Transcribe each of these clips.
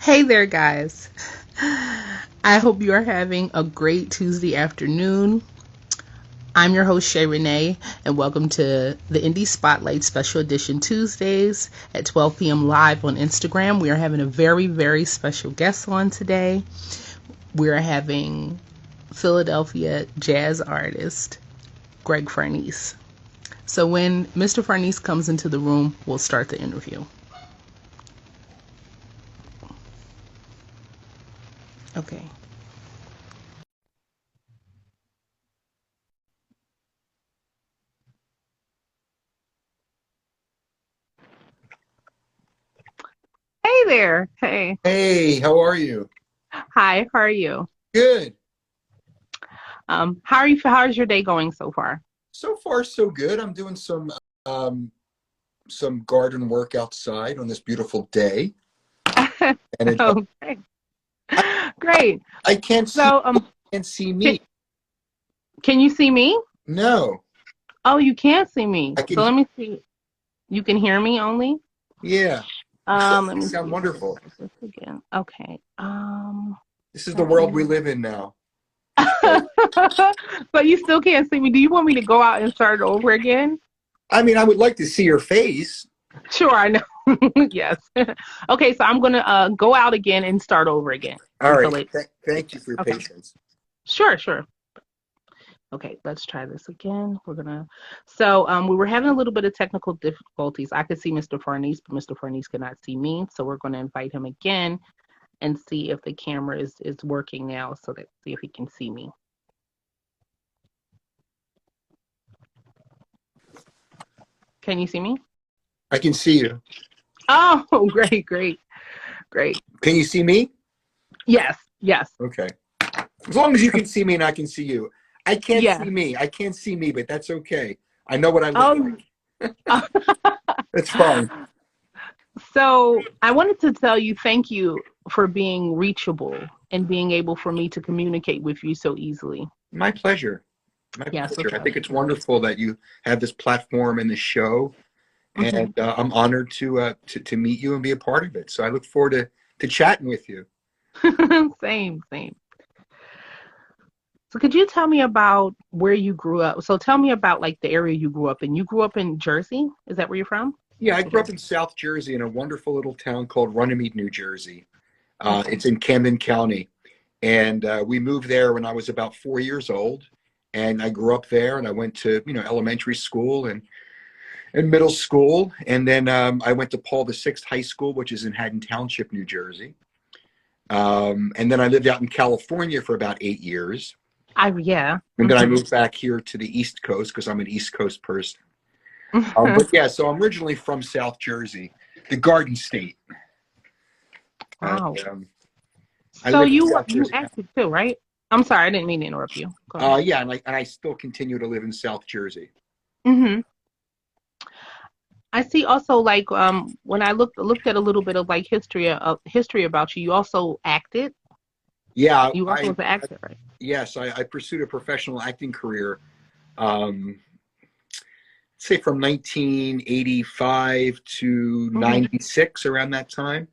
Hey there, guys. I hope you are having a great Tuesday afternoon. I'm your host, Shayrenee, and welcome to the Indie Spotlight Special Edition Tuesdays at 12 p.m. live on Instagram. We are having a very, very special guest on today. We are having Philadelphia jazz artist Greg Farnese. So when Mr. Farnese comes into the room, we'll start the interview. Okay. Hey there. Hey. Hey, how are you? Hi, how are you? Good. How are you? How's your day going so far? So far, so good. I'm doing some garden work outside on this beautiful day, and Okay, I, great. I can't see So, can't see can, me. can you see me? No, Oh, you can't see me. I can. So let me see. You can hear me only. Yeah, Let you me sound see if I can wonderful. do this again. Okay. This is the Let world we me. live in now. So, But you still can't see me. Do you want me to go out and start over again? I mean, I would like to see your face. Sure, I know. Yes. Okay, so I'm gonna go out again and start over again All right. until it. Thank you for your Okay. patience. Sure, sure. Okay, let's try this again. We were having a little bit of technical difficulties. I could see Mr. Farnese, but Mr. Farnese could not see me. So we're going to invite him again and see if the camera is working now. So let's see if he can see me. Can you see me? I can see you. Oh, great, great, great. Can you see me? Yes, yes, Okay. As long as you can see me and I can see you. I can't yes. see me. I can't see me, but that's okay. I know what I look Oh, like. That's fine. so I wanted to tell you thank you for being reachable and being able for me to communicate with you so easily. My pleasure. My Yes, a pleasure. I think pleasure. it's wonderful that you have this platform and this show, Hmm. and I'm honored to meet you and be a part of it. So I look forward to chatting with you. Same, same. So could you tell me about where you grew up? So tell me about like the area you grew up in. You grew up in Jersey? Is that where you're from? Yeah, I grew Okay. up in South Jersey in a wonderful little town called Runnymede, New Jersey. Okay. It's in Camden County, and we moved there when I was about 4 years old. And I grew up there, and I went to elementary school and middle school, and then I went to Paul VI High School, which is in Haddon Township, New Jersey. And then I lived out in California for about 8 years. Yeah. And then I Hmm. moved back here to the East Coast because I'm an East Coast person. But yeah, so I'm originally from South Jersey, the Garden State. And, Wow. I So live in you South you Jersey now. acted too, right? I'm sorry, I didn't mean to interrupt you. Go ahead. Yeah, and I still continue to live in South Jersey. Hmm. I see also like when I looked at a little bit of like history about you, you also acted. Yeah, You also was an actor, right? yes, I pursued a professional acting career. Um, say from 1985 to Hmm. 96, around that time.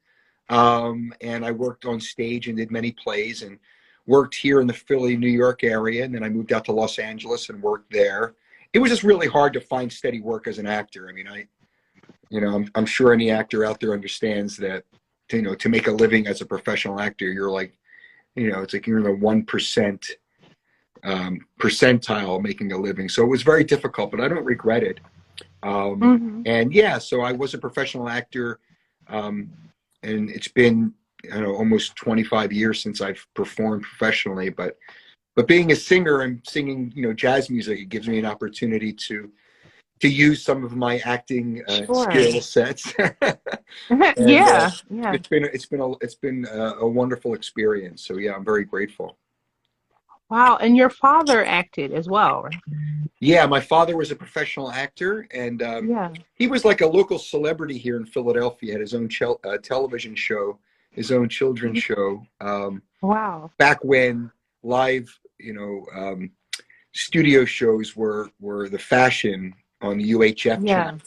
And I worked on stage and did many plays and worked here in the Philly, New York area. And then I moved out to Los Angeles and worked there. It was just really hard to find steady work as an actor. I mean, I'm sure any actor out there understands that, to make a living as a professional actor, you're like, it's like you're in the 1% percentile making a living. So it was very difficult, but I don't regret it. Hmm. And yeah, so I was a professional actor, um, and it's been, almost 25 years since I've performed professionally. But being a singer and singing, jazz music, it gives me an opportunity to use some of my acting Sure. skill sets. And Yeah, yeah. it's been a wonderful experience. So yeah, I'm very grateful. Wow. And your father acted as well, right? Yeah, my father was a professional actor, and Yeah. he was like a local celebrity here in Philadelphia. Had his own television show, his own children's show. Wow. Back when live, studio shows were the fashion on the UHF Yeah. channel.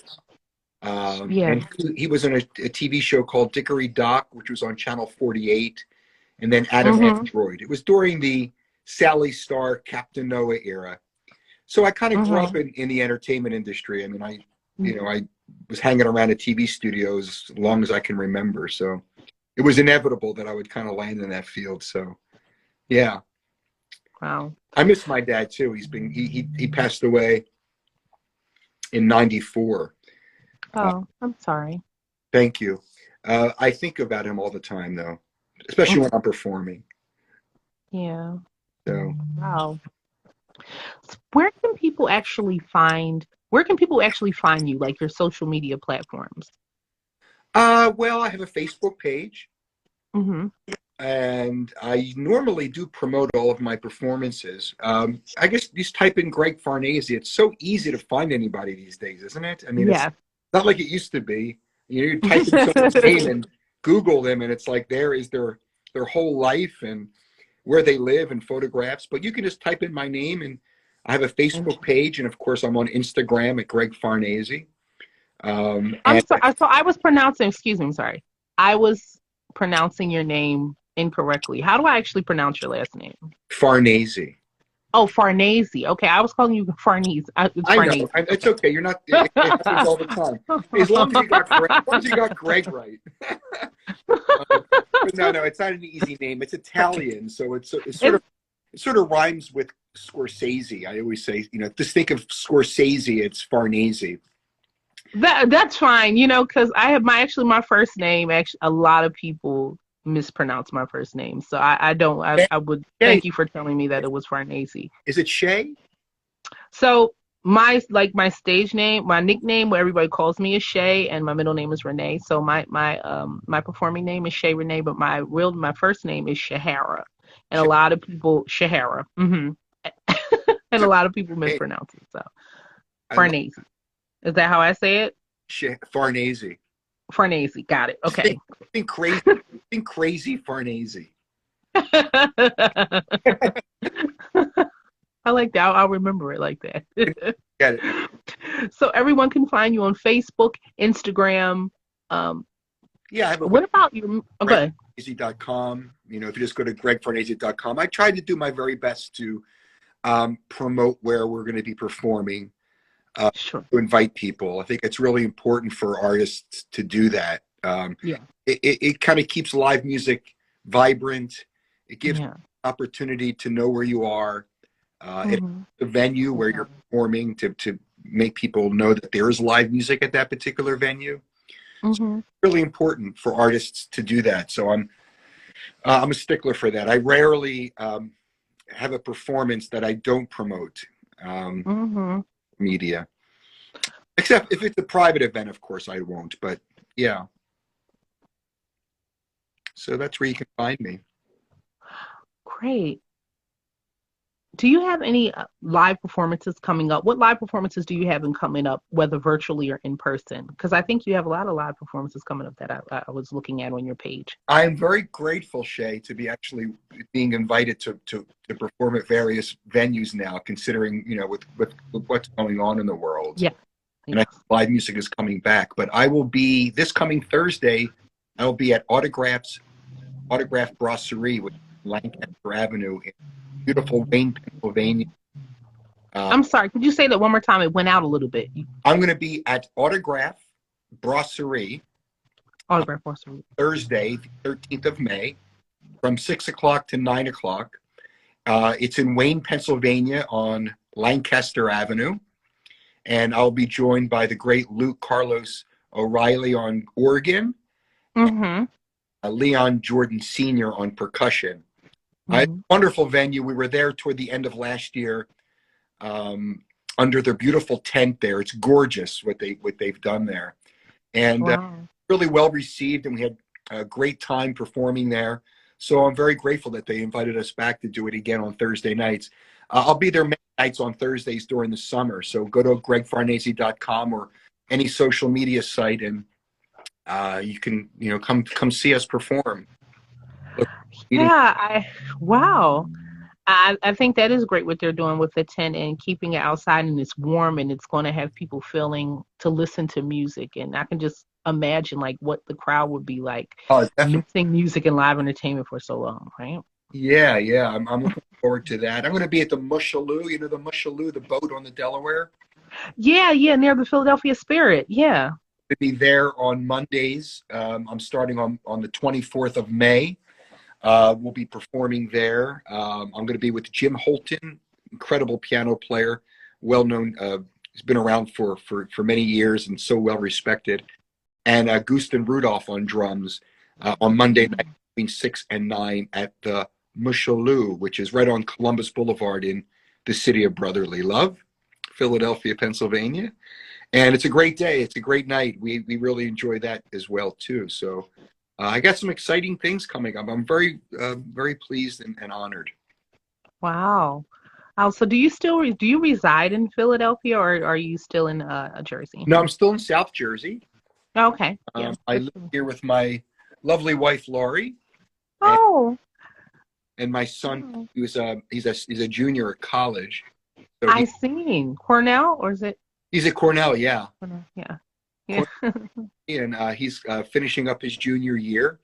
Yeah. And he was in a TV show called Dickory Dock, which was on Channel 48, and then Adam Aykroyd. It was during the Sally Star, Captain Noah era. So I kind of grew up in the entertainment industry. I mean, I was hanging around at TV studios as long as I can remember. So it was inevitable that I would kind of land in that field. So, yeah. Wow. I miss my dad too. He passed away in '94. Oh, I'm sorry. Thank you. I think about him all the time though, especially when I'm performing. Yeah. So. Wow. Where can people actually find you, like your social media platforms? Well, I have a Facebook page. Mm-hmm. And I normally do promote all of my performances. I guess just type in Greg Farnese. It's so easy to find anybody these days, isn't it? I mean, it's not like it used to be. You type in someone's name and Google them, and it's like there is their whole life and where they live and photographs. But you can just type in my name, and I have a Facebook page, and of course, I'm on Instagram at Greg Farnese. I'm sorry. So I was pronouncing. Excuse me. I'm sorry. I was pronouncing your name incorrectly. How do I actually pronounce your last name? Farnese. Oh, Farnese. Okay, I was calling you Farnese. I know. It's okay. You're not. It happens all the time. As long as you got Greg right. No, it's not an easy name. It's Italian, so it sort of rhymes with Scorsese. I always say, just think of Scorsese. It's Farnese. That's fine, because I have my first name. Actually, a lot of people mispronounce my first name, so I would thank you for telling me that it was Farnese. Is it Shay? So my stage name, my nickname, where everybody calls me is Shay, and my middle name is Renee. So my performing name is Shayrenee, but my first name is Shahara, and a lot of people Shahara, and a lot of people mispronounce it. So Farnese. Is that how I say it? Farnese. Farnese. Got it. Okay. Think crazy Farnese. I like that. I'll remember it like that. Get it. So everyone can find you on Facebook, Instagram. Yeah. I have what about you? Okay. GregFarnese.com. If you just go to GregFarnese.com, I tried to do my very best to promote where we're going to be performing. Sure. To invite people. I think it's really important for artists to do that. It kind of keeps live music vibrant. It gives opportunity to know where you are. It's a venue where you're performing to make people know that there is live music at that particular venue. So it's really important for artists to do that. So I'm a stickler for that. I rarely have a performance that I don't promote. Media, except if it's a private event, of course I won't, but yeah, so that's where you can find me. Great. Do you have any live performances coming up? What live performances do you have coming up, whether virtually or in person? Because I think you have a lot of live performances coming up that I was looking at on your page. I am very grateful, Shay, to be actually being invited to perform at various venues now, considering, with what's going on in the world. Yeah. And live music is coming back. But I will be, this coming Thursday, I will be at Autograph Brasserie with Lancaster Avenue in beautiful Wayne, Pennsylvania. I'm sorry, could you say that one more time? It went out a little bit. I'm going to be at Autograph Brasserie. Thursday, the 13th of May, from 6 o'clock to 9 o'clock. It's in Wayne, Pennsylvania on Lancaster Avenue. And I'll be joined by the great Luke Carlos O'Reilly on organ, Leon Jordan Sr. on percussion. Wonderful venue. We were there toward the end of last year under their beautiful tent there. It's gorgeous what they've done there. And really well received, and we had a great time performing there. So I'm very grateful that they invited us back to do it again on Thursday nights. I'll be there many nights on Thursdays during the summer. So go to gregfarnese.com or any social media site, and you can come see us perform. Yeah, wow. I think that is great what they're doing with the tent and keeping it outside and it's warm and it's going to have people feeling to listen to music. And I can just imagine like what the crowd would be like Oh, definitely. missing music and live entertainment for so long, right? Yeah, yeah. I'm looking forward to that. I'm going to be at the Mushaloo, the Mushaloo, the boat on the Delaware. Yeah, yeah, near the Philadelphia Spirit. Yeah. To be there on Mondays. I'm starting on the 24th of May. We'll be performing there. I'm going to be with Jim Holton, incredible piano player, well known. He's been around for many years and so well respected. And Gusten Rudolph on drums on Monday night between 6 and 9 at the Mushaloo, which is right on Columbus Boulevard in the city of brotherly love, Philadelphia, Pennsylvania. And it's a great day. It's a great night. We really enjoy that as well too. So I got some exciting things coming up. I'm very pleased and honored. Wow. Oh, so do you reside in Philadelphia or are you still in Jersey? No, I'm still in South Jersey. Okay. Yeah. I live here with my lovely wife Laurie Oh, and my son. He's a junior at college. So I seen Cornell, or is it he's at Cornell, yeah. Cornell? Yeah. Yeah. And he's finishing up his junior year.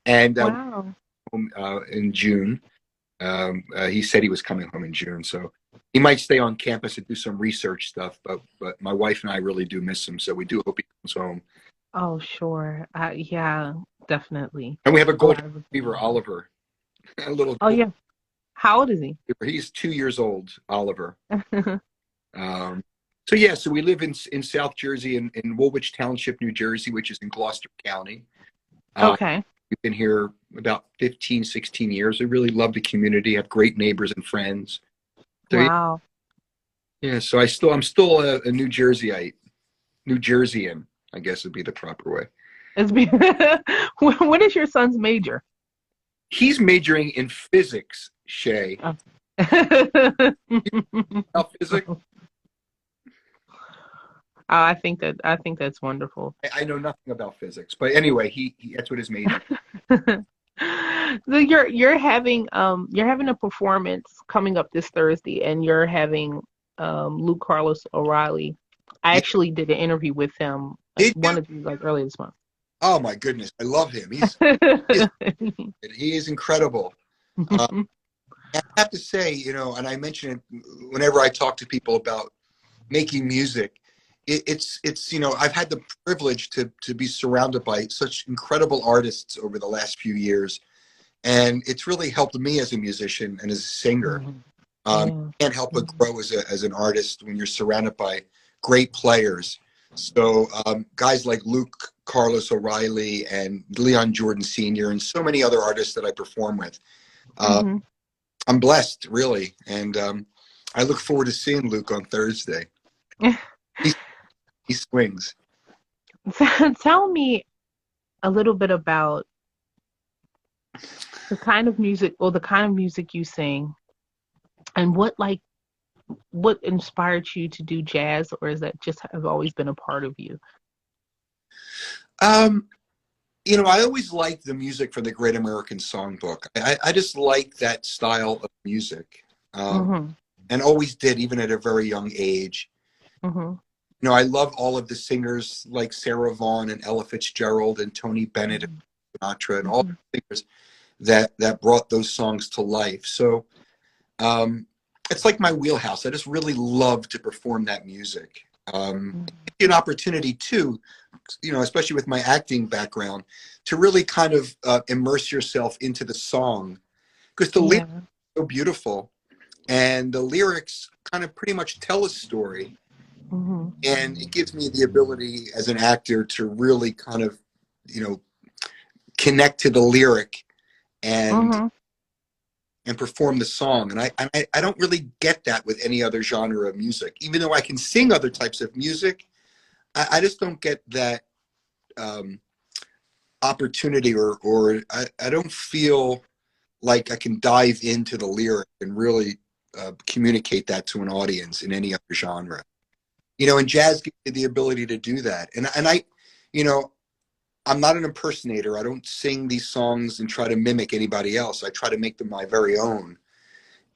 And Wow. in June, he said he was coming home in June. So he might stay on campus and do some research stuff. But my wife and I really do miss him. So we do hope he comes home. Oh, sure. Yeah, definitely. And we have a A lot golden of retriever, Oliver. A little. Oh, yeah. How old is he? He's 2 years old, Oliver. So yeah, so we live in South Jersey in Woolwich Township, New Jersey, which is in Gloucester County. Okay. We've been here about 15, 16 years. I really love the community, have great neighbors and friends. So, Wow. yeah, so I'm still a New Jerseyite, New Jerseyan, I guess would be the proper way. It's be What is your son's major? He's majoring in physics, Shay. Oh. Physics? I think that's wonderful. I know nothing about physics, but anyway, he that's what his major. So you're having a performance coming up this Thursday, and you're having Luke Carlos O'Reilly. I actually did an interview with him one of these earlier this month. Oh my goodness, I love him. He is incredible. I have to say, and I mention it whenever I talk to people about making music. It's I've had the privilege to be surrounded by such incredible artists over the last few years, and it's really helped me as a musician and as a singer. You can't help but grow as an artist when you're surrounded by great players. So guys like Luke Carlos O'Reilly and Leon Jordan Sr. and so many other artists that I perform with. I'm blessed, really, and I look forward to seeing Luke on Thursday. He swings. Tell me a little bit about the kind of music you sing, and what inspired you to do jazz, or is that just have always been a part of you? I always liked the music from the Great American Songbook. I just like that style of music, and always did, even at a very young age. I love all of the singers like Sarah Vaughan and Ella Fitzgerald and Tony Bennett and Sinatra and all the singers that brought those songs to life. So it's like my wheelhouse. I just really love to perform that music. An opportunity too, especially with my acting background, to really kind of immerse yourself into the song, because the lyrics are so beautiful and the lyrics kind of pretty much tell a story. And it gives me the ability as an actor to really kind of, connect to the lyric and perform the song. And I don't really get that with any other genre of music. Even though I can sing other types of music, I just don't get that opportunity, or I don't feel like I can dive into the lyric and really communicate that to an audience in any other genre. And jazz gives you the ability to do that. And I, I'm not an impersonator. I don't sing these songs and try to mimic anybody else. I try to make them my very own.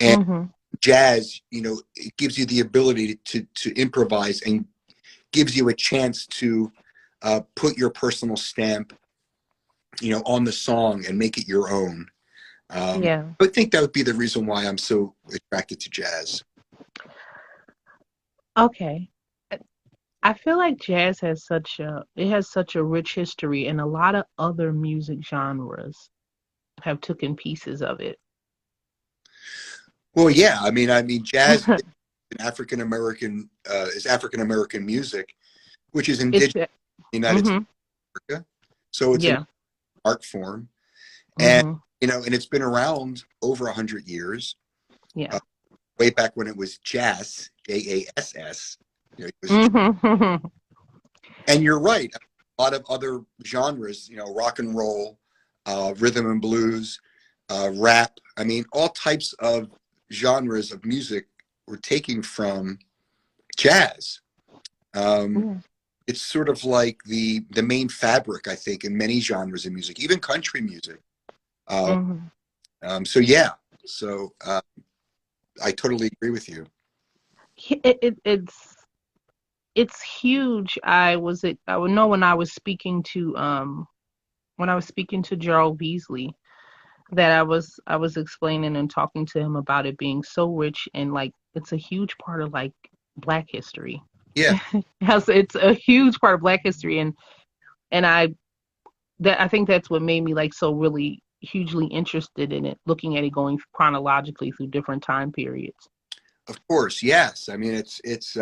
And Mm-hmm. jazz, it gives you the ability to improvise and gives you a chance to put your personal stamp, on the song and make it your own. Yeah. I think that would be the reason why I'm so attracted to jazz. Okay. I feel like jazz has such a rich history, and a lot of other music genres have taken pieces of it. Well, yeah, I mean, jazz is African American is African American music, which is It's indigenous to the United States mm-hmm. of America. So it's an Yeah. art form, and Mm-hmm. and it's been around over 100 years. Yeah. Way back when it was jazz, JASS. It was, Mm-hmm. and you're right. A lot of other genres, rock and roll, rhythm and blues, rap. I mean, all types of genres of music were taken from jazz. Um, Yeah. it's sort of like the main fabric, I think, in many genres of music, even country music. Uh, Mm-hmm. so yeah, so I totally agree with you. It's huge. I would know when I was speaking to Gerald Beasley that I was explaining and talking to him about it being so rich, and like it's a huge part of like Black history. Yeah, It's a huge part of Black history, and I think that's what made me like so really hugely interested in it, looking at it going chronologically through different time periods. of course, yes. I mean, it's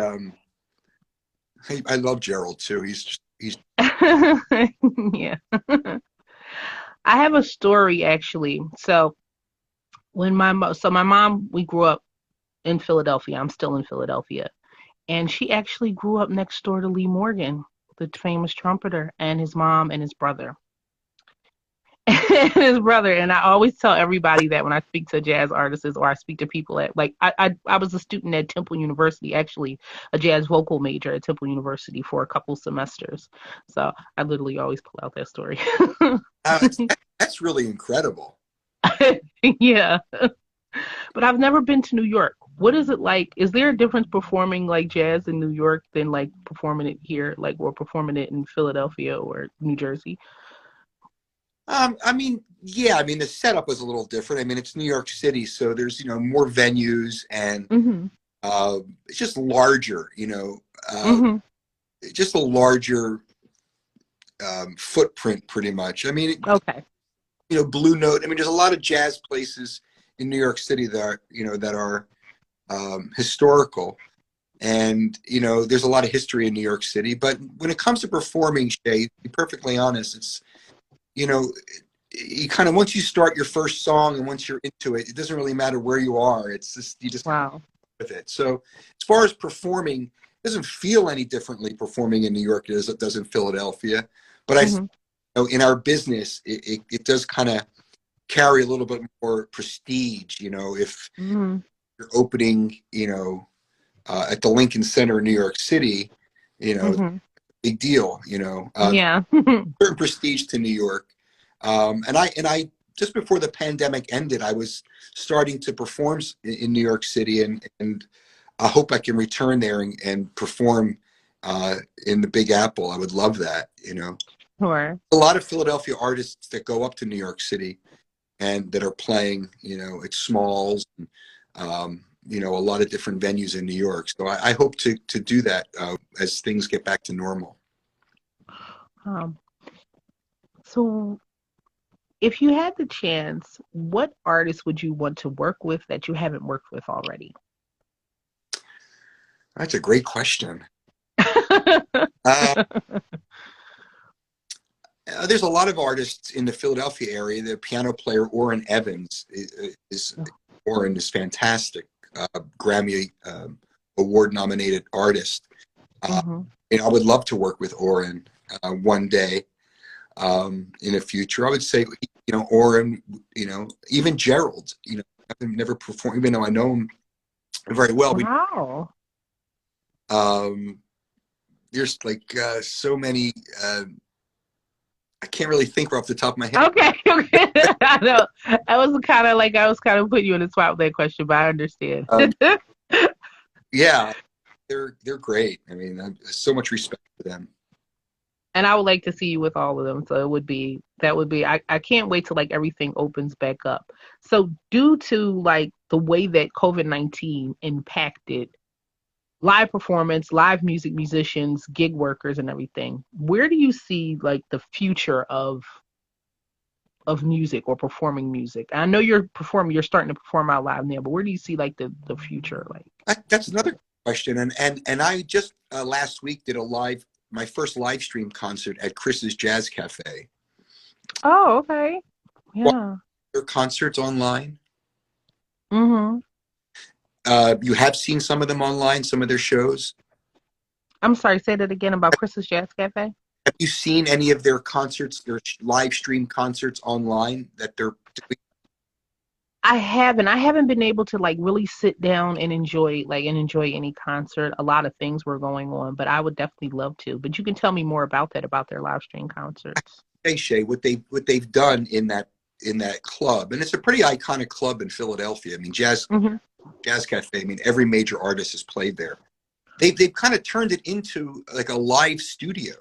I love Gerald too. He's Yeah. I have a story actually. So my mom, we grew up in Philadelphia. I'm still in Philadelphia. And she actually grew up next door to Lee Morgan, the famous trumpeter, and his mom and his brother. And his brother. And I always tell everybody that when I speak to jazz artists or I speak to people at like I was a student at Temple University, actually a jazz vocal major at Temple University for a couple semesters. So I literally always pull out that story. it's, that's really incredible. Yeah. But I've never been to New York. What is it like? Is there a difference performing like jazz in New York than like performing it here, like or performing it in Philadelphia or New Jersey? I mean, yeah, I mean the setup was a little different. I mean, it's New York City, so there's more venues and Mm-hmm. it's just larger, Mm-hmm. just a larger footprint, pretty much. I mean, Okay. Blue Note. I mean, there's a lot of jazz places in New York City that are historical, and there's a lot of history in New York City. But when it comes to performing, Shay, to be perfectly honest, it's you know you kind of, once you start your first song and once you're into it, it doesn't really matter where you are. It's just you just Wow. with it. So as far as performing, it doesn't feel any differently performing in New York as it does in Philadelphia. But Mm-hmm. in our business, it does kind of carry a little bit more prestige. If Mm-hmm. you're opening, at the Lincoln Center in New York City, Mm-hmm. big deal. Yeah. Certain prestige to New York. And I just before the pandemic ended, I was starting to perform in New York City, and I hope I can return there and perform in the Big Apple. I would love that. Sure. A lot of Philadelphia artists that go up to New York City and that are playing, at Smalls, a lot of different venues in New York. So I hope to do that as things get back to normal. Um, so if you had the chance, what artist would you want to work with that you haven't worked with already? That's a great question. Uh, there's a lot of artists in the Philadelphia area. The piano player Orrin Evans is fantastic. Grammy award nominated artist. Uh, Mm-hmm. and I would love to work with Orrin one day in the future. I would say, Orrin, even Gerald, I've never performed, even though I know him very well. Wow. There's like so many I can't really think right off the top of my head. Okay, okay. I know. I was kind of putting you in the spot with that question, but I understand. Um, yeah, they're great. I mean, so much respect for them. And I would like to see you with all of them. So I can't wait till like everything opens back up. So due to like the way that COVID-19 impacted live performance, live music, musicians, gig workers and everything, where do you see like the future of music or performing music? I know you're starting to perform out loud now, but where do you see like the future like? That's another question. And I just last week did my first live stream concert at Chris's Jazz Cafe. Oh, okay. Yeah. Their concerts online. Mm-hmm. You have seen some of them online, some of their shows. I'm sorry, say that again about Chris's Jazz Cafe. Have you seen any of their concerts, their live stream concerts online that they're doing? I haven't been able to like really sit down and enjoy any concert. A lot of things were going on, but I would definitely love to. But you can tell me more about that, about their live stream concerts. Hey Shay, what they've done in that club, and it's a pretty iconic club in Philadelphia. I mean, Jazz Cafe. I mean, every major artist has played there. They've kind of turned it into like a live studio,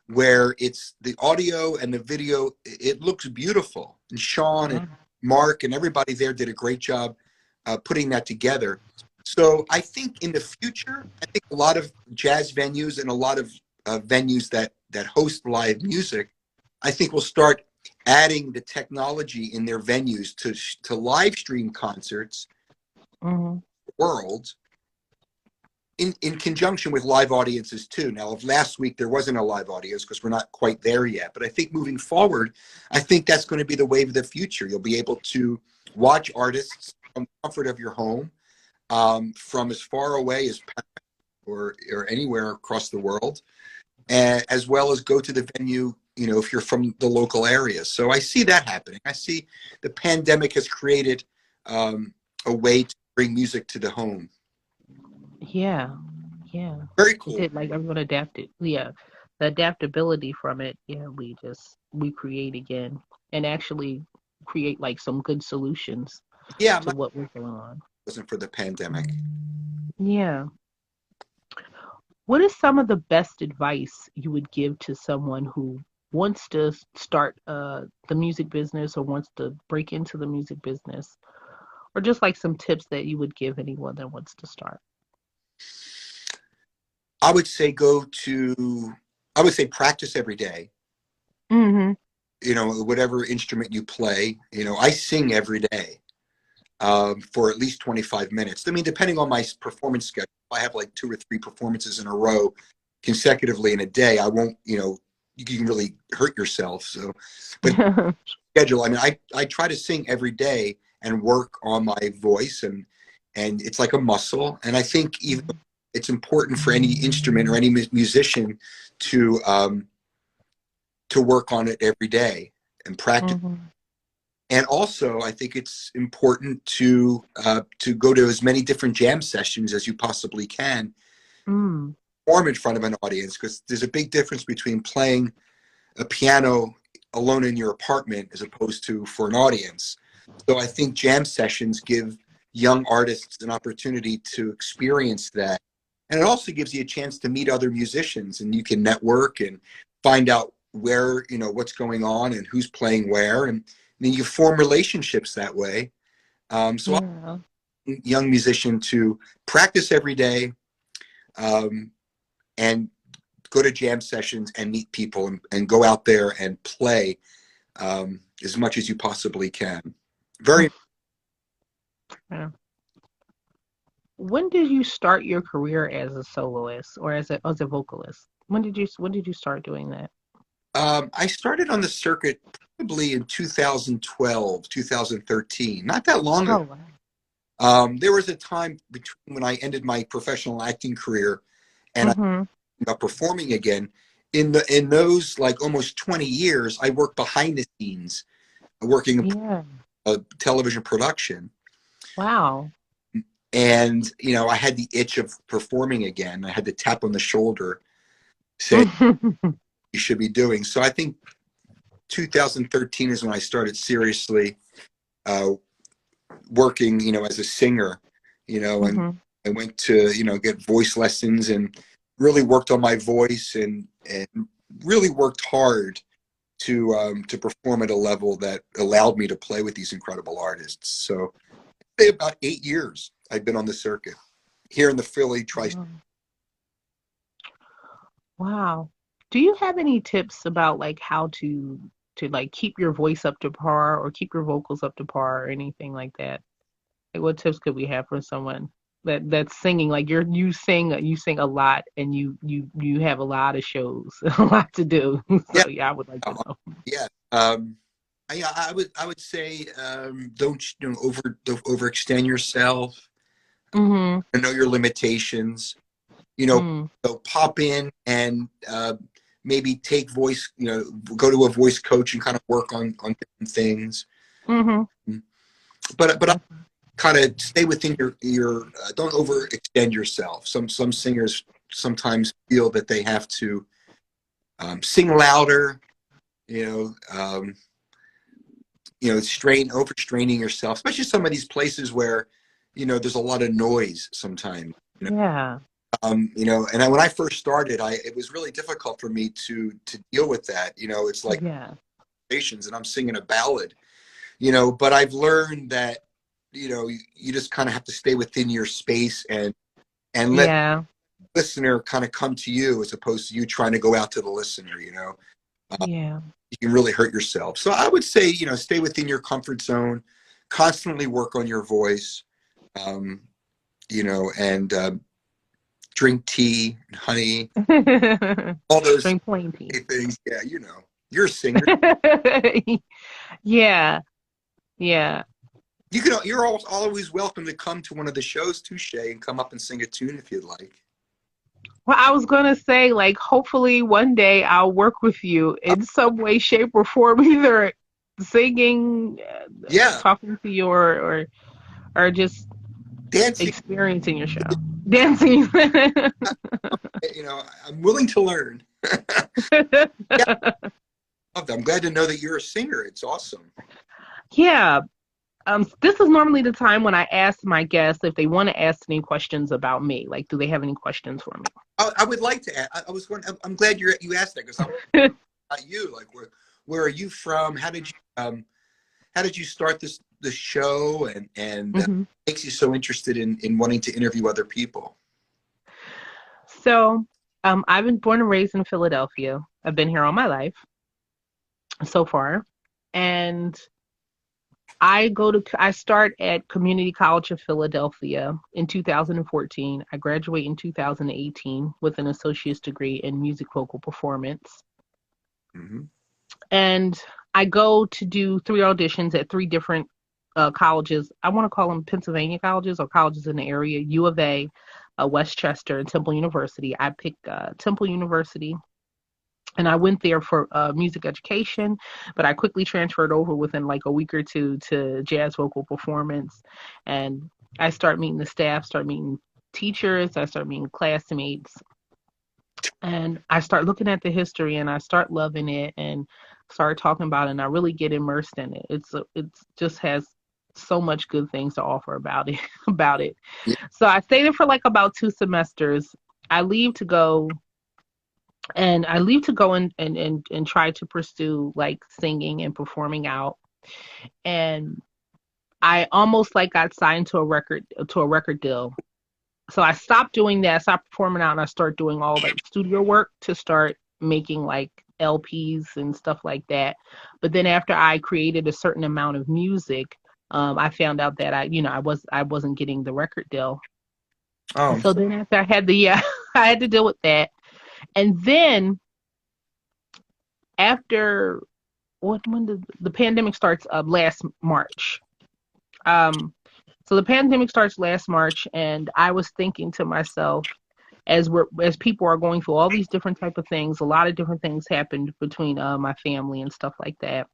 where it's the audio and the video. It looks beautiful, and Sean and Mark and everybody there did a great job putting that together. So I think in the future, I think a lot of jazz venues and a lot of venues that host live music, I think will start adding the technology in their venues to live stream concerts world in conjunction with live audiences too. Now, last week there wasn't a live audience because we're not quite there yet, but I think moving forward, I think that's going to be the wave of the future. You'll be able to watch artists from the comfort of your home, from as far away as or anywhere across the world, as well as go to the venue, you know, if you're from the local area. So I see that happening. I see the pandemic has created a way to bring music to the home. Yeah. Very cool. It, like everyone adapted. Yeah. The adaptability from it, we create again and actually create like some good solutions to what was going on. Wasn't for the pandemic. Yeah. What is some of the best advice you would give to someone who wants to start the music business or wants to break into the music business? Or just like some tips that you would give anyone that wants to start? I would say practice every day. Mm-hmm. You know, whatever instrument you play. You know, I sing every day for at least 25 minutes. I mean, depending on my performance schedule, if I have like 2 or 3 performances in a row consecutively in a day, I won't, you know, you can really hurt yourself. So, but schedule, I mean, I try to sing every day and work on my voice, and it's like a muscle. And I think even it's important for any instrument or any musician to work on it every day and practice. And also, I think it's important to go to as many different jam sessions as you possibly can, perform in front of an audience, because there's a big difference between playing a piano alone in your apartment as opposed to for an audience. So I think jam sessions give young artists an opportunity to experience that. And it also gives you a chance to meet other musicians, and you can network and find out where, you know, what's going on and who's playing where. And then you form relationships that way. I'm a young musician to practice every day, and go to jam sessions and meet people and go out there and play as much as you possibly can. Very. Yeah. When did you start your career as a soloist or as a vocalist? When did you start doing that? I started on the circuit probably in 2012, 2013, not that long ago. Wow. There was a time between when I ended my professional acting career and I got performing again. In those like almost 20 years, I worked behind the scenes, working a television production. Wow. And, you know, I had the itch of performing again. I had the tap on the shoulder, say, you should be doing. So I think 2013 is when I started seriously working, as a singer, and I went to, get voice lessons and really worked on my voice and really worked hard to perform at a level that allowed me to play with these incredible artists. So about 8 years I've been on the circuit here in the Philly tri. Wow. Do you have any tips about like how to like keep your voice up to par or keep your vocals up to par or anything like that? Like what tips could we have for someone that's singing? Like you sing a lot and you have a lot of shows, a lot to do. So yeah, I would like to know. Yeah. I would say don't overextend yourself. Know your limitations. So pop in and maybe take voice. Go to a voice coach and kind of work on different things. But I kind of stay within your don't overextend yourself. Some singers sometimes feel that they have to sing louder. Overstraining yourself, especially some of these places where, there's a lot of noise sometimes. Yeah. And when I first started, it was really difficult for me to deal with that. It's like stations and I'm singing a ballad, but I've learned that, you just kind of have to stay within your space and let the listener kind of come to you as opposed to you trying to go out to the listener, you can really hurt yourself. So I would say, stay within your comfort zone, constantly work on your voice, and drink tea and honey, all those drink plain tea things. Yeah, you're a singer. Yeah. You're always welcome to come to one of the shows too, Shay, and come up and sing a tune if you'd like. Well, I was going to say, like, hopefully one day I'll work with you in some way, shape, or form, either singing, talking to you, or just dancing, experiencing your show. Dancing. I'm willing to learn. I'm glad to know that you're a singer. It's awesome. Yeah. This is normally the time when I ask my guests if they want to ask any questions about me. Like, do they have any questions for me? I would like to ask. I'm glad you asked that because I'm about you. Like, where are you from? How did you start the show? And makes you so interested in wanting to interview other people? So, I've been born and raised in Philadelphia. I've been here all my life so far, and I start at Community College of Philadelphia in 2014. I graduate in 2018 with an associate's degree in music vocal performance. And I go to do 3 auditions at 3 different colleges. I want to call them Pennsylvania colleges or colleges in the area: U of A, Westchester, and Temple University. I picked Temple University. And I went there for music education, but I quickly transferred over within like a week or two to jazz vocal performance. And I start meeting the staff, start meeting teachers, I start meeting classmates. And I start looking at the history and I start loving it and start talking about it. And I really get immersed in it. It just has so much good things to offer about it. Yeah. So I stayed there for like about 2 semesters. I leave to go and try to pursue like singing and performing out. And I almost like got signed to a record deal. So I stopped doing that, stopped performing out, and I started doing all like studio work to start making like LPs and stuff like that. But then after I created a certain amount of music, I found out that I wasn't getting the record deal. Oh. So then after I had I had to deal with that. And then after when did the pandemic starts last March. So the pandemic starts last March, and I was thinking to myself, as people are going through all these different type of things, a lot of different things happened between my family and stuff like that.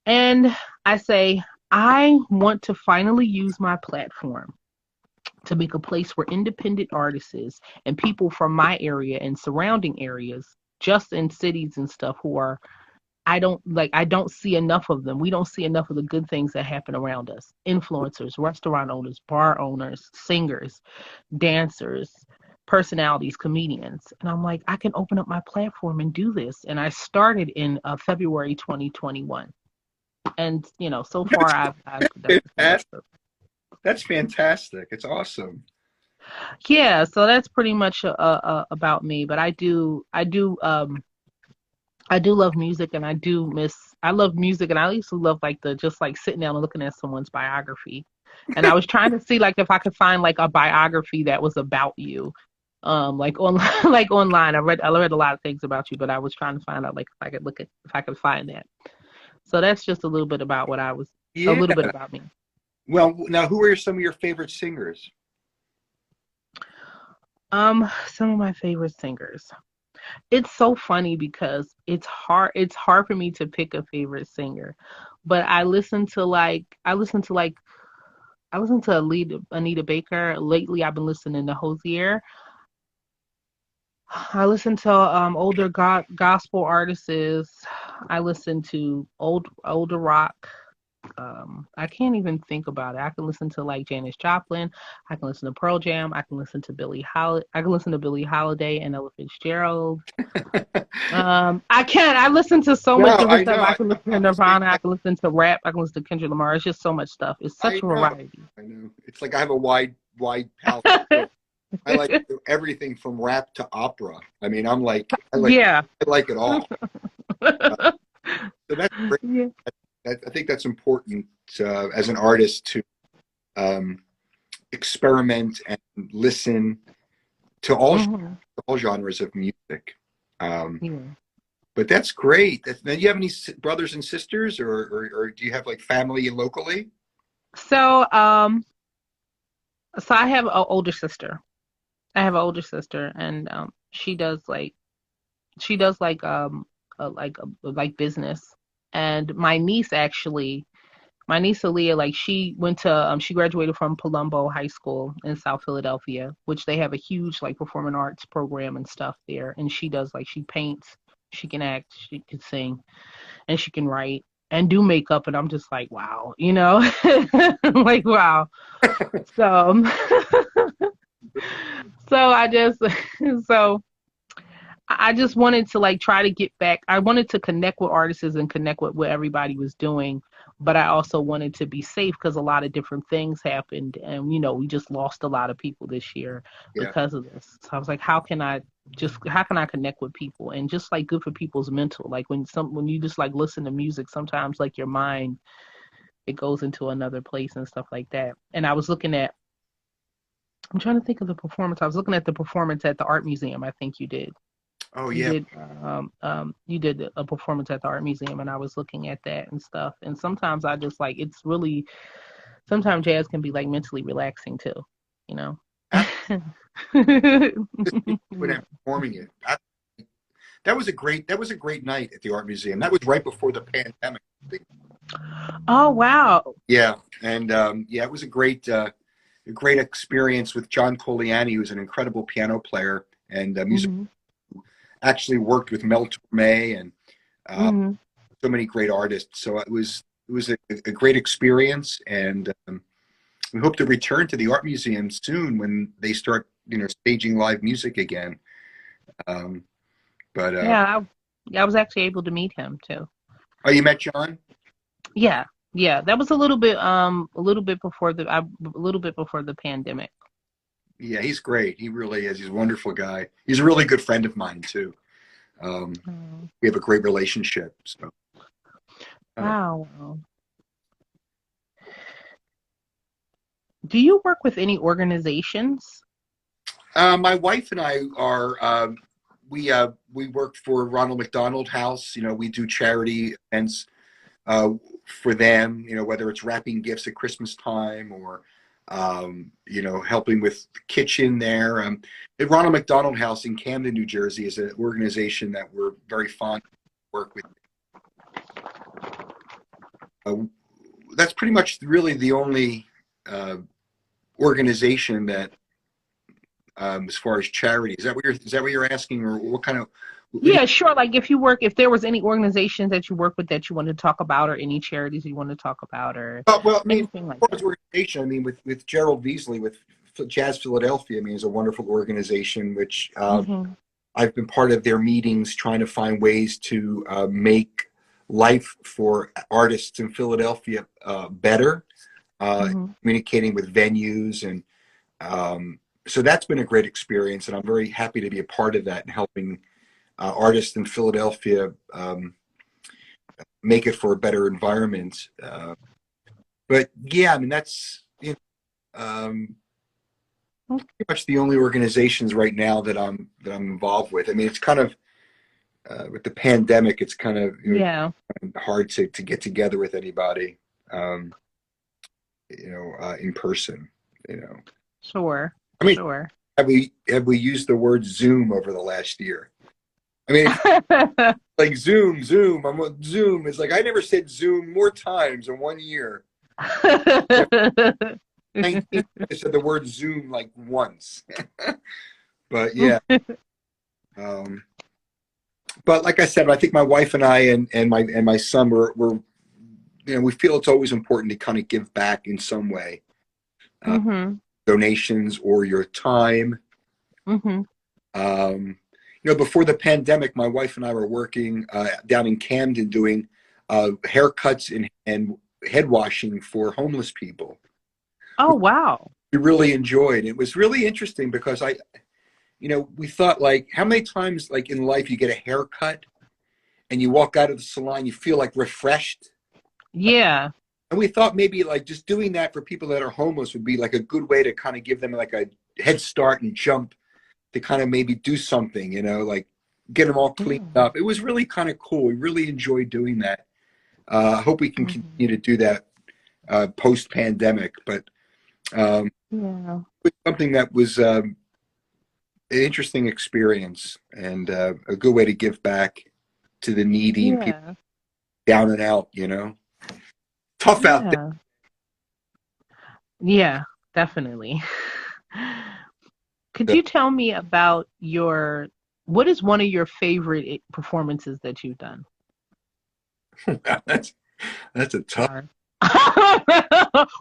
And I say, I want to finally use my platform to make a place where independent artists and people from my area and surrounding areas, just in cities and stuff, who are I don't see enough of them. We don't see enough of the good things that happen around us. Influencers, restaurant owners, bar owners, singers, dancers, personalities, comedians. And I'm like, I can open up my platform and do this. And I started in February 2021. And so far I've Fantastic. That's fantastic. It's awesome. yeah. So that's pretty much about me. But I do love music, and I love music, and I used to love like the just like sitting down and looking at someone's biography. And I was trying to see like if I could find like a biography that was about you. Like online like online. I read a lot of things about you, but I was trying to find out like if I could find that. So that's just a little bit about a Yeah. little bit about me. Well, now, who are some of your favorite singers? Some of my favorite singers. It's so funny because it's hard for me to pick a favorite singer. But I listen to Anita Baker. Lately I've been listening to Hosier. I listen to older gospel artists. I listen to older rock. I can't even think about it. I can listen to like Janis Joplin. I can listen to Pearl Jam. I can listen to I can listen to Billie Holiday and Ella Fitzgerald. I can't. I listen to so much No, different I stuff. know. I can listen to Nirvana. I can listen to rap. I can listen to Kendrick Lamar. It's just so much stuff. It's such I a know. variety. I know. It's like I have a wide palette. I like everything from rap to opera. I mean, Yeah. I like it all. So that's great. Yeah. I think that's important as an artist to experiment and listen to Hmm. all genres of music. Um, Yeah. but that's great. Now, do you have any brothers and sisters, or do you have like family locally? So, so I have an older sister. I have an older sister, and she does like business. And my niece Aaliyah, like she graduated from Palumbo High School in South Philadelphia, which they have a huge like performing arts program and stuff there. And she paints, she can act, she can sing, and she can write and do makeup. And I'm just like, wow, like wow. So, so I just so I just wanted to like try to get back. I wanted to connect with artists and connect with what everybody was doing, but I also wanted to be safe because a lot of different things happened, and we just lost a lot of people this year Yeah. because of this. So I was like, how can I connect with people and just like good for people's mental, like when you just like listen to music, sometimes like your mind it goes into another place and stuff like that. And I'm trying to think of the performance. I was looking at the performance at the art museum. I think you did. Oh You yeah. did you did a performance at the art museum, and I was looking at that and stuff. And sometimes I just like sometimes jazz can be like mentally relaxing too, you know. When I'm performing it. That was a great night at the art museum. That was right before the pandemic. Oh wow. Yeah, and yeah, it was a great experience with John Coliani, who's an incredible piano player and music. Hmm. Actually worked with Mel Torme and uh, Hmm. so many great artists. So it was a great experience, and we hope to return to the art museum soon when they start staging live music again. Um, but I was actually able to meet him too. oh, you met John? Yeah, yeah. That was a little bit before the pandemic. Yeah, he's great. He really is. He's a wonderful guy. He's a really good friend of mine too. Oh, We have a great relationship. So, uh, wow. Do you work with any organizations? my wife and I are we work for Ronald McDonald House. We do charity events uh, for them. Whether it's wrapping gifts at Christmas time or helping with the kitchen there. The Ronald McDonald House in Camden, New Jersey, is an organization that we're very fond of work with. Uh, that's pretty much really the only organization that as far as charity. Is that what you're asking, or what kind of? Yeah, sure. Like if there was any organizations that you work with that you want to talk about, or any charities you want to talk about, or Well, I mean, anything like as far that. as organization, I mean, with Gerald Beasley with Jazz Philadelphia, I mean, is a wonderful organization which Mm-hmm. I've been part of their meetings trying to find ways to make life for artists in Philadelphia better, Mm-hmm. communicating with venues. And so that's been a great experience. And I'm very happy to be a part of that and helping artists in Philadelphia make it for a better environment. But yeah, I mean, that's pretty much the only organizations right now that I'm involved with. I mean, it's kind of with the pandemic, it's kind of Yeah. hard to get together with anybody, in person. Sure. I mean, Sure. have we used the word Zoom over the last year? I mean, like Zoom. I'm on Zoom. It's like I never said Zoom more times in 1 year. 19, I said the word Zoom like once. But yeah. But like I said, I think my wife and I and my son we're we feel it's always important to kind of give back in some way. Mm-hmm. Donations or your time. Mm-hmm. Before the pandemic, my wife and I were working down in Camden doing haircuts and head washing for homeless people. Oh, wow. We really enjoyed. It was really interesting because we thought, like, how many times, like, in life you get a haircut and you walk out of the salon, you feel like refreshed. Yeah. And we thought maybe like just doing that for people that are homeless would be like a good way to kind of give them like a head start and jump to kind of maybe do something, like get them all cleaned up. It was really kind of cool. We really enjoyed doing that. I hope we can continue to do that post pandemic, but it was something that was an interesting experience and a good way to give back to the needy and people down and out, tough out there. Yeah, definitely. Could you tell me about what is one of your favorite performances that you've done? That's a tough.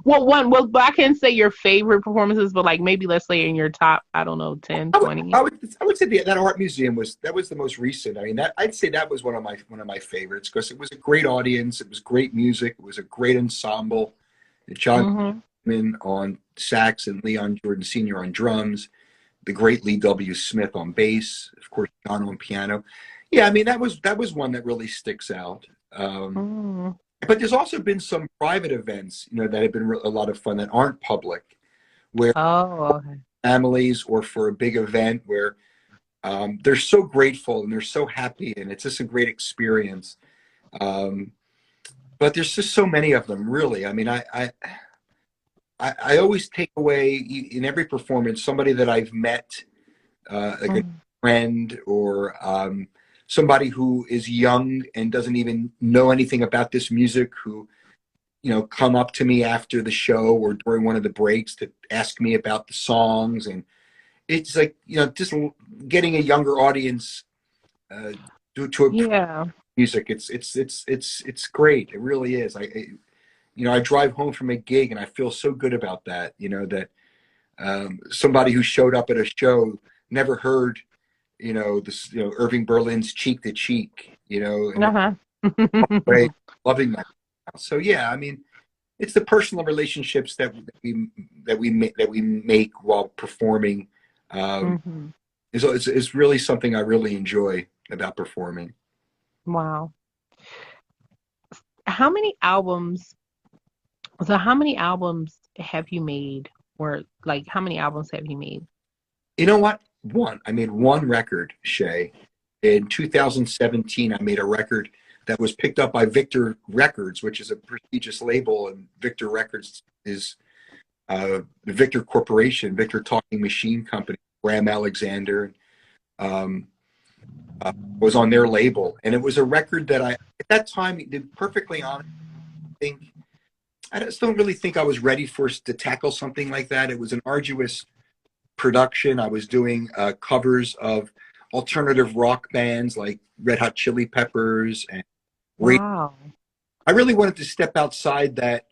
Well, I can't say your favorite performances, but like maybe let's say in your top, I don't know, 10, 20. I would say that art museum was the most recent. I mean, I'd say that was one of my favorites because it was a great audience, it was great music, it was a great ensemble. John on sax and Leon Jordan Sr. on drums, the great Lee W. Smith on bass, of course, John on piano. Yeah, I mean that was one that really sticks out. But there's also been some private events, that have been a lot of fun that aren't public, where families or for a big event where they're so grateful and they're so happy and it's just a great experience. But there's just so many of them, really. I mean, I always take away in every performance somebody that I've met, like a friend or somebody who is young and doesn't even know anything about this music who, come up to me after the show or during one of the breaks to ask me about the songs. And it's like, just getting a younger audience to music. It's great. It really is. I drive home from a gig and I feel so good about that, that somebody who showed up at a show never heard Irving Berlin's Cheek to Cheek, and loving that. So yeah, I mean, it's the personal relationships that we make while performing. Is really something I really enjoy about performing. Wow. How many albums have you made, or like how many albums have you made? You know what? I made one record, Shay. In 2017, I made a record that was picked up by Victor Records, which is a prestigious label, and Victor Records is the Victor Corporation, Victor Talking Machine Company. Graham Alexander was on their label, and it was a record that at that time, to be perfectly honest, I just don't really think I was ready to tackle something like that. It was an arduous production. I was doing covers of alternative rock bands like Red Hot Chili Peppers and Wow. I really wanted to step outside that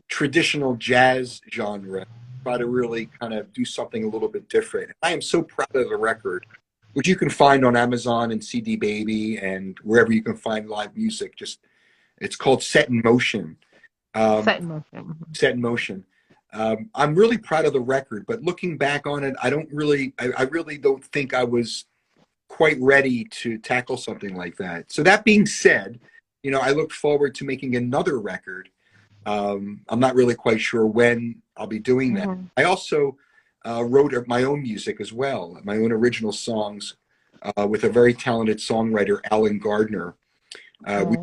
traditional jazz genre, try to really kind of do something a little bit different. I am so proud of the record, which you can find on Amazon and CD Baby and wherever you can find live music. Just it's called Set in Motion. Set in motion. Set in Motion. I'm really proud of the record, but looking back on it, I really don't think I was quite ready to tackle something like that. So that being said, you know, I look forward to making another record. I'm not really quite sure when I'll be doing that. I also wrote my own music as well, my own original songs with a very talented songwriter, Alan Gardner. We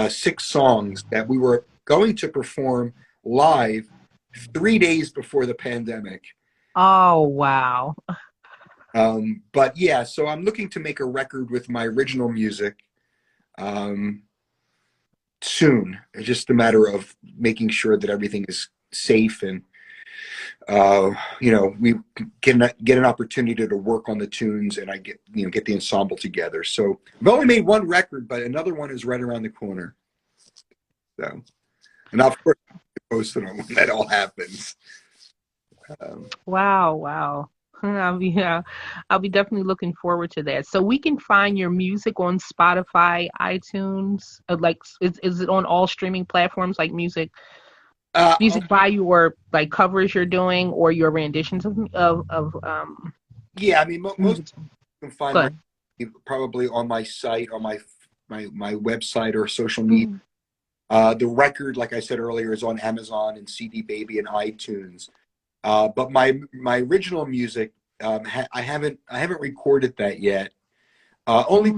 6 songs that we were going to perform live 3 days before the pandemic. Oh, wow. But yeah, so I'm looking to make a record with my original music soon. It's just a matter of making sure that everything is safe and you know, we get an opportunity to work on the tunes and I get the ensemble together. So I've only made one record, but another one is right around the corner. So, and of course, I'll post it when that all happens. Wow. I'll be definitely looking forward to that. So we can find your music on Spotify, iTunes, like is it on all streaming platforms like music by your like covers you're doing or your renditions of yeah, I mean most you can find probably on my site, on my website or social media. The record, like I said earlier, is on Amazon and CD Baby and iTunes. But my original music, I haven't recorded that yet. Only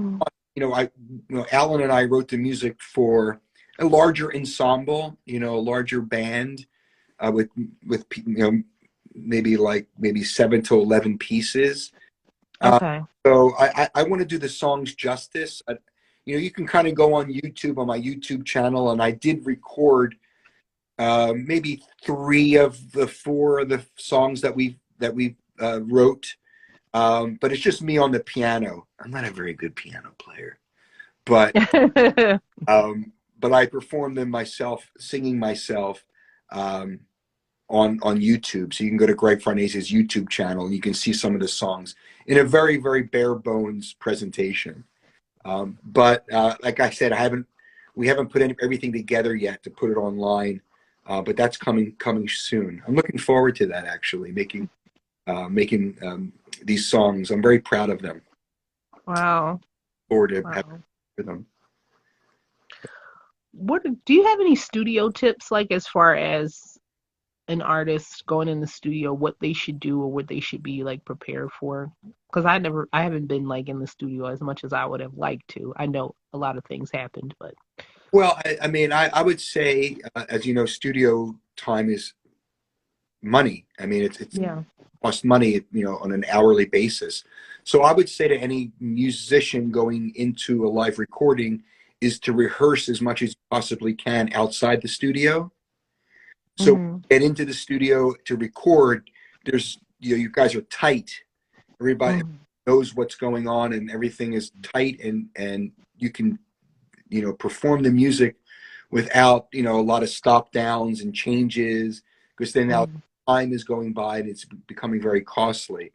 Alan and I wrote the music for a larger ensemble, a larger band with maybe 7 to 11 pieces. Okay. So I want to do the songs justice. You can kind of go on YouTube, on my YouTube channel, and I did record maybe 3 of the 4 of the songs that we wrote, but it's just me on the piano. I'm not a very good piano player, but I perform them myself, singing myself on YouTube. So you can go to Greg Farnese's YouTube channel and you can see some of the songs in a very, very bare bones presentation. But like I said, we haven't put everything together yet to put it online. But that's coming soon. I'm looking forward to that, actually, making these songs. I'm very proud of them. Wow. Forward to having them. Do you have any studio tips, like as far as an artist going in the studio, what they should do or what they should be like prepared for? Because I haven't been like in the studio as much as I would have liked to. I know a lot of things happened, but. Well, I mean, I would say, as you know, studio time is money. I mean, it's costs money, on an hourly basis. So I would say to any musician going into a live recording is to rehearse as much as you possibly can outside the studio. So get into the studio to record. There's, you guys are tight. Everybody knows what's going on and everything is tight and you can perform the music without, a lot of stop downs and changes, because then now time is going by and it's becoming very costly.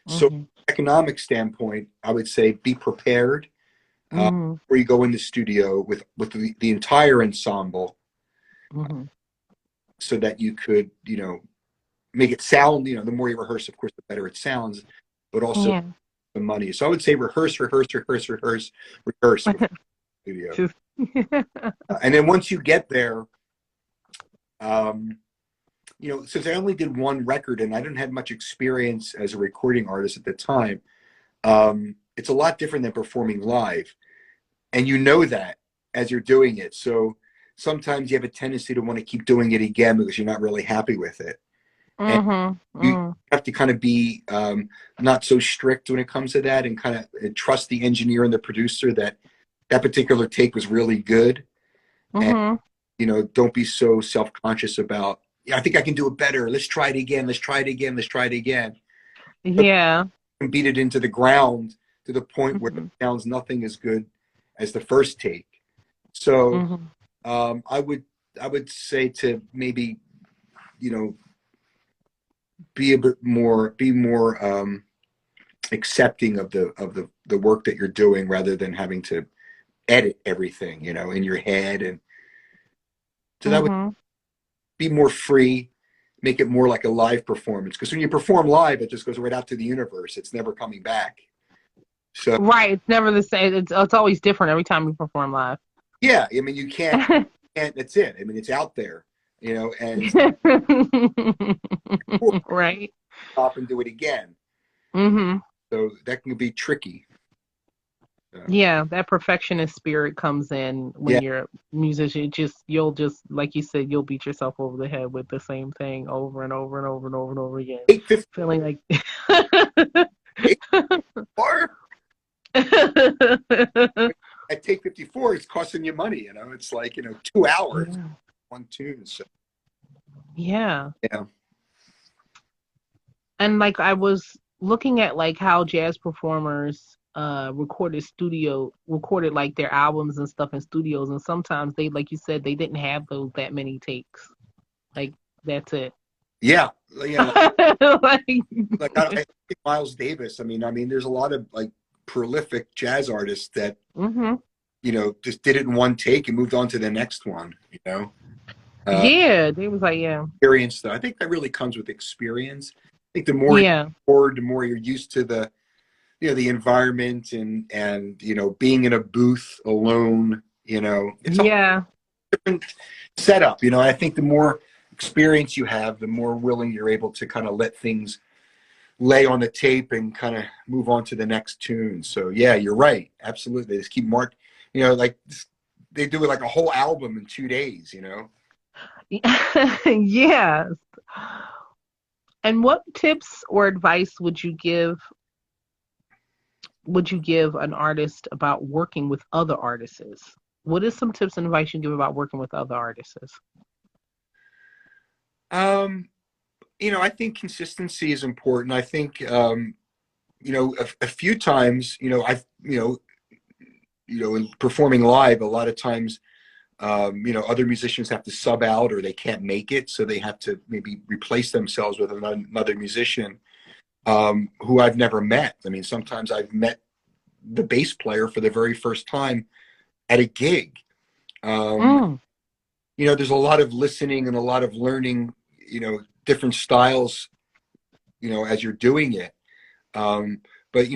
So from an economic standpoint, I would say be prepared before you go in the studio with the entire ensemble so that you could, make it sound, the more you rehearse, of course, the better it sounds, but also the money. So I would say rehearse. Studio. And then once you get there, since I only did one record and I didn't have much experience as a recording artist at the time, it's a lot different than performing live. And you know that as you're doing it. So sometimes you have a tendency to want to keep doing it again because you're not really happy with it. And you have to kind of be not so strict when it comes to that and kind of trust the engineer and the producer that particular take was really good. And, don't be so self-conscious about, I think I can do it better. Let's try it again. Let's try it again. Let's try it again. Yeah. And beat it into the ground to the point where Mm-hmm. it sounds nothing as good as the first take. So Mm-hmm. I would say to maybe, be more accepting of the work that you're doing rather than having to edit everything, in your head. And so that would Mm-hmm. be more free, make it more like a live performance. Because when you perform live, it just goes right out to the universe. It's never coming back. So Right. It's never the same. It's always different every time you perform live. yeah, I mean, you can't, that's it. I mean, it's out there, and Right. stop and do it again. Mm-hmm. So that can be tricky. Yeah, that perfectionist spirit comes in when Yeah. you're a musician. You'll just, like you said, you'll beat yourself over the head with the same thing over and over and over and over and over again. 854. Feeling like 854. At take 54, it's costing you money. It's like 2 hours Yeah. one tune. So Yeah. yeah. And like I was looking at like how jazz performers recorded like their albums and stuff in studios, and sometimes they, like you said, they didn't have that many takes. Like that's it. Yeah. Like, I think Miles Davis. I mean, there's a lot of like prolific jazz artists that mm-hmm. just did it in one take and moved on to the next one. Yeah, they was like, yeah, Experience, though. I think that really comes with experience. I think the more yeah, you record, the more you're used to the environment and being in a booth alone. It's a yeah, different setup. I think the more experience you have, the more willing you're able to kind of let things lay on the tape and kind of move on to the next tune. So yeah, you're right. Absolutely. They just keep like they do it like a whole album in 2 days, yes. And what tips or advice would you give an artist about working with other artists? What is some tips and advice you give about working with other artists? I think consistency is important. I think, a few times, I've, in performing live, a lot of times, other musicians have to sub out or they can't make it. So they have to maybe replace themselves with another musician who I've never met. I mean, sometimes I've met the bass player for the very first time at a gig. There's a lot of listening and a lot of learning, different styles, as you're doing it. But,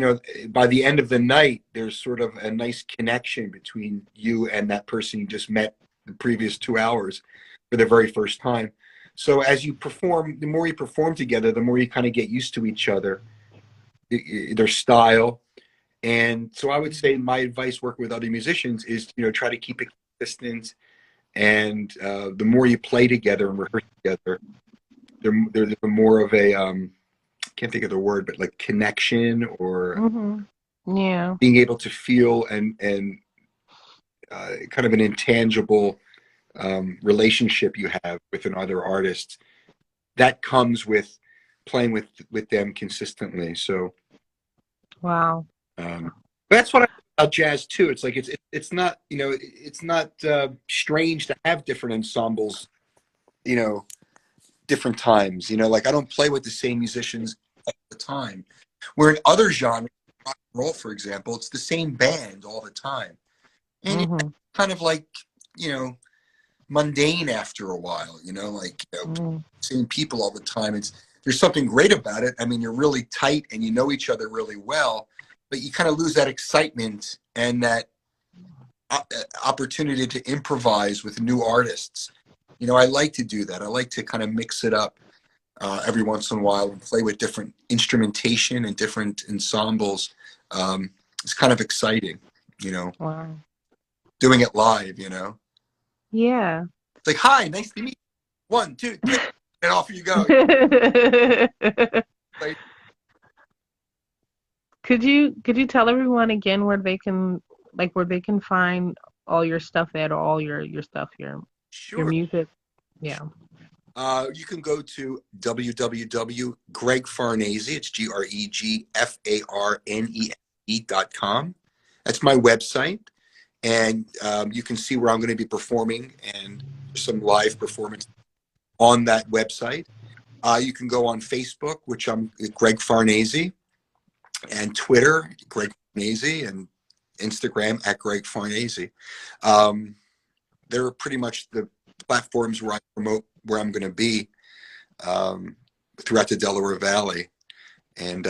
by the end of the night, there's sort of a nice connection between you and that person you just met the previous 2 hours for the very first time. So as you perform, the more you perform together, the more you kind of get used to each other, their style. And so I would say my advice working with other musicians is, try to keep it consistent. And the more you play together and rehearse together, there's more of a can't think of the word, but like connection or yeah, being able to feel and kind of an intangible relationship you have with another artist that comes with playing with them consistently. So wow, that's what I think about jazz too. It's like it's not it's not strange to have different ensembles, different times. Like I don't play with the same musicians all the time. Where in other genres, rock and roll, for example, it's the same band all the time, and it's kind of like mundane after a while. Same people all the time. There's something great about it. I mean, you're really tight and you know each other really well, but you kind of lose that excitement and that opportunity to improvise with new artists. I like to do that. I like to kind of mix it up every once in a while and play with different instrumentation and different ensembles. It's kind of exciting, wow, doing it live, yeah. It's like, hi, nice to meet you. 1, 2, 3, and off you go. Like, Could you tell everyone again where they can find all your stuff at, or all your stuff, your sure. music? Yeah. You can go to www.gregfarnese, it's GregFarnese.com. That's my website. And you can see where I'm going to be performing and some live performance on that website. You can go on Facebook, which I'm Greg Farnese, and Twitter, Greg Farnese, and Instagram at Greg Farnese. They're pretty much the platforms where I promote where I'm going to be throughout the Delaware Valley. And,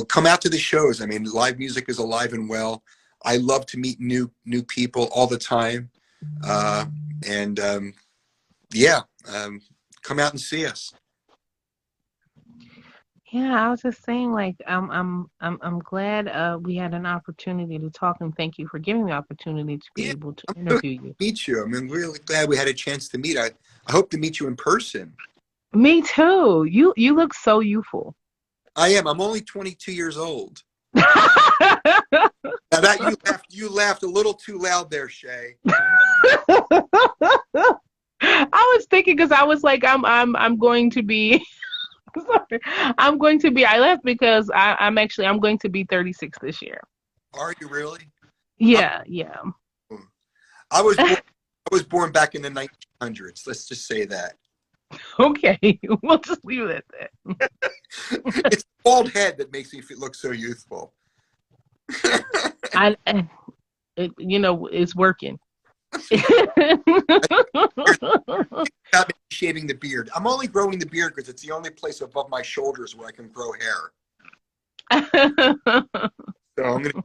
come out to the shows. I mean, live music is alive and well. I love to meet new people all the time. Come out and see us. Yeah, I was just saying, like, I'm glad we had an opportunity to talk, and thank you for giving me the opportunity to be able to interview you. Meet you. I'm really glad we had a chance to meet. I hope to meet you in person. Me too. You look so youthful. I am. I'm only 22 years old. Now that you laughed a little too loud there, Shay. I was thinking because I was like, I'm going to be. Sorry. I left because I'm going to be 36 this year. Are you really? Yeah. I was born back in the 1900s. Let's just say that. Okay, we'll just leave it at that. It's the bald head that makes me look so youthful. It's working. Not shaving the beard. I'm only growing the beard because it's the only place above my shoulders where I can grow hair. So I'm gonna.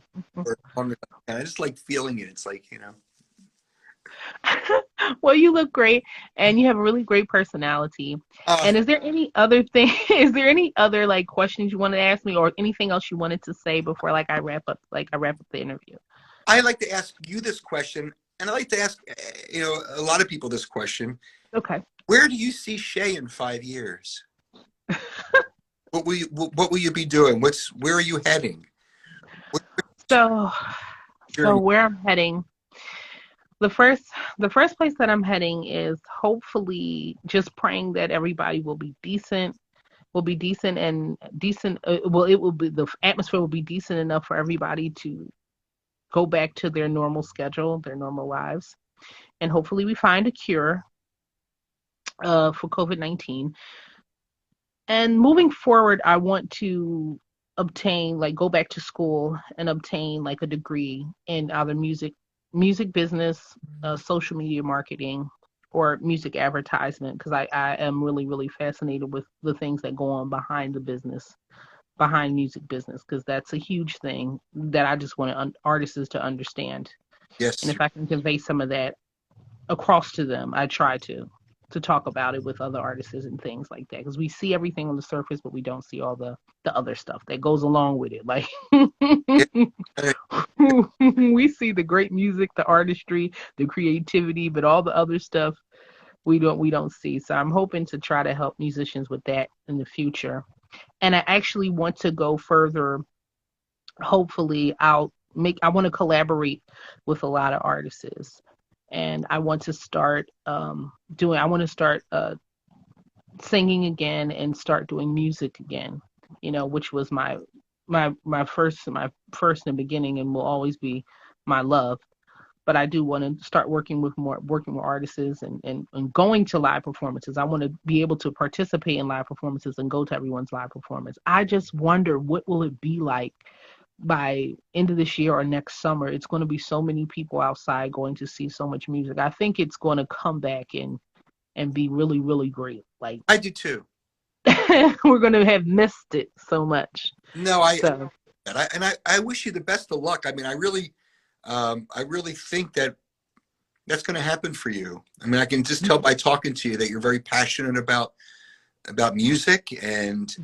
I just like feeling it. It's like Well, you look great, and you have a really great personality. And is there any other thing? Is there any other like questions you wanted to ask me, or anything else you wanted to say before I wrap up the interview? I'd like to ask you this question. And I'd like to ask, a lot of people this question. Okay. Where do you see Shay in 5 years? What will you be doing? Where are you heading? So where I'm heading, the first place that I'm heading is hopefully just praying that everybody will be decent. The atmosphere will be decent enough for everybody to go back to their normal schedule, their normal lives. And hopefully we find a cure for COVID-19. And moving forward, I want to obtain, go back to school and obtain a degree in either music business, social media marketing, or music advertisement, because I am really, really fascinated with the things that go on behind music business, because that's a huge thing that I just want artists to understand. Yes. And if I can convey some of that across to them, I try to talk about it with other artists and things like that, because we see everything on the surface, but we don't see all the other stuff that goes along with it. Like we see the great music, the artistry, the creativity, but all the other stuff we don't see. So I'm hoping to try to help musicians with that in the future. And I actually want to go further. Hopefully I want to collaborate with a lot of artists, and I want to start singing again and start doing music again, which was my first in the beginning and will always be my love. But I do want to start working with artists and going to live performances. I want to be able to participate in live performances and go to everyone's live performance. I just wonder, what will it be like by end of this year or next summer? It's going to be so many people outside going to see so much music. I think it's going to come back and be really, really great. Like, I do too. We're going to have missed it so much. No, I wish you the best of luck. I mean, I really think that that's going to happen for you. I mean, I can just tell by talking to you that you're very passionate about music, and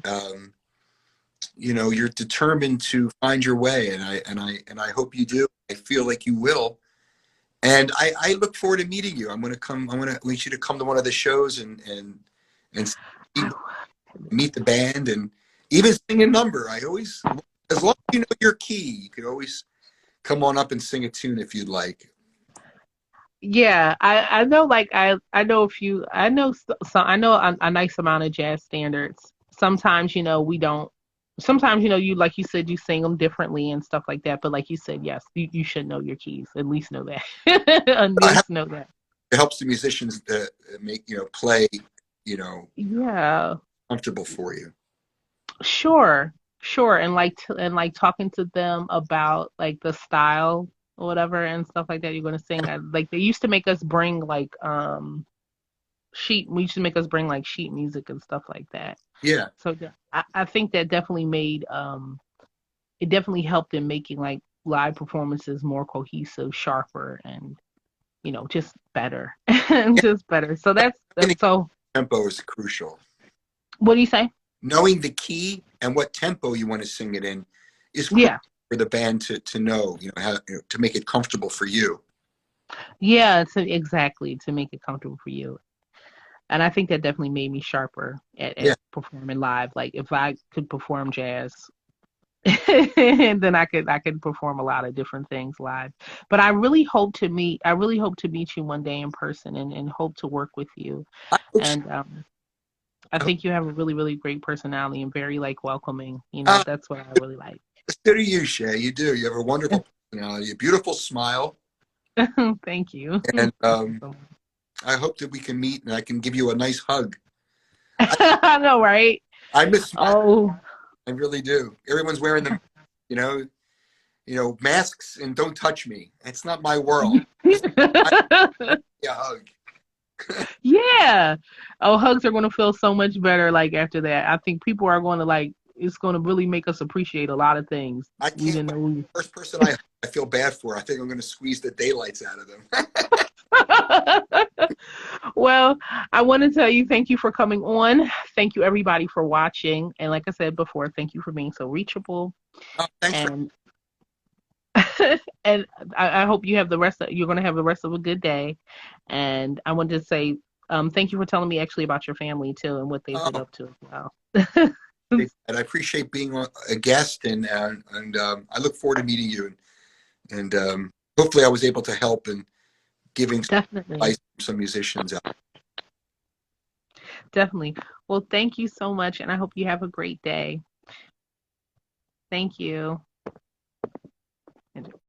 you're determined to find your way, and I hope you do. I feel like you will, and I look forward to meeting you. I want you to come to one of the shows and meet the band and even sing a number. As long as you know your key, you could always come on up and sing a tune if you'd like. Yeah, I know like I know a few I know some I know a nice amount of jazz standards. Sometimes we don't. Sometimes you like you said you sing them differently and stuff like that. But like you said, yes, you should know your keys. At least know that. At least know that. It helps the musicians to make play Yeah, comfortable for you. sure, sure. And like talking to them about like the style or whatever and stuff like that you're gonna sing. Like they used to make us bring like sheet we used to make us bring like sheet music and stuff like that. Yeah, So I think that definitely made it definitely helped in making like live performances more cohesive, sharper, and just better. yeah. Just better. So Knowing that's the so tempo is crucial. what do you say? Knowing the key and what tempo you want to sing it in is crucial Yeah. for the band to know, how to make it comfortable for you. Yeah, exactly to make it comfortable for you. And I think that definitely made me sharper at Yeah, performing live. Like if I could perform jazz, then I could perform a lot of different things live. But I really hope to meet you one day in person and hope to work with you. I hope so. And I I hope, think you have a really, really great personality and very like welcoming. uh, That's what I really like. so do you, Shay. You do. You have a wonderful personality, a beautiful smile, Thank you. and Thank you so much. I hope that we can meet and I can give you a nice hug. I, I know, right? I miss smiles. Oh. I really do. Everyone's wearing them, you know, masks and don't touch me. It's not my world. I need a hug. Yeah. Oh, hugs are going to feel so much better like after that. I think people are going to like it's going to really make us appreciate a lot of things I we can't didn't wait. know we First person I feel bad for. I think I'm going to squeeze the daylights out of them. Well, I want to tell you thank you for coming on. Thank you everybody for watching. And like I said before, thank you for being so reachable. Oh, thanks for. And and I hope you're going to have the rest of a good day. And I wanted to say thank you for telling me actually about your family too and what they've been Oh, up to as well. and I appreciate being a guest, and I look forward to meeting you. And hopefully, I was able to help in giving some Definitely. advice to some musicians out. Definitely. Well, thank you so much, and I hope you have a great day. Thank you.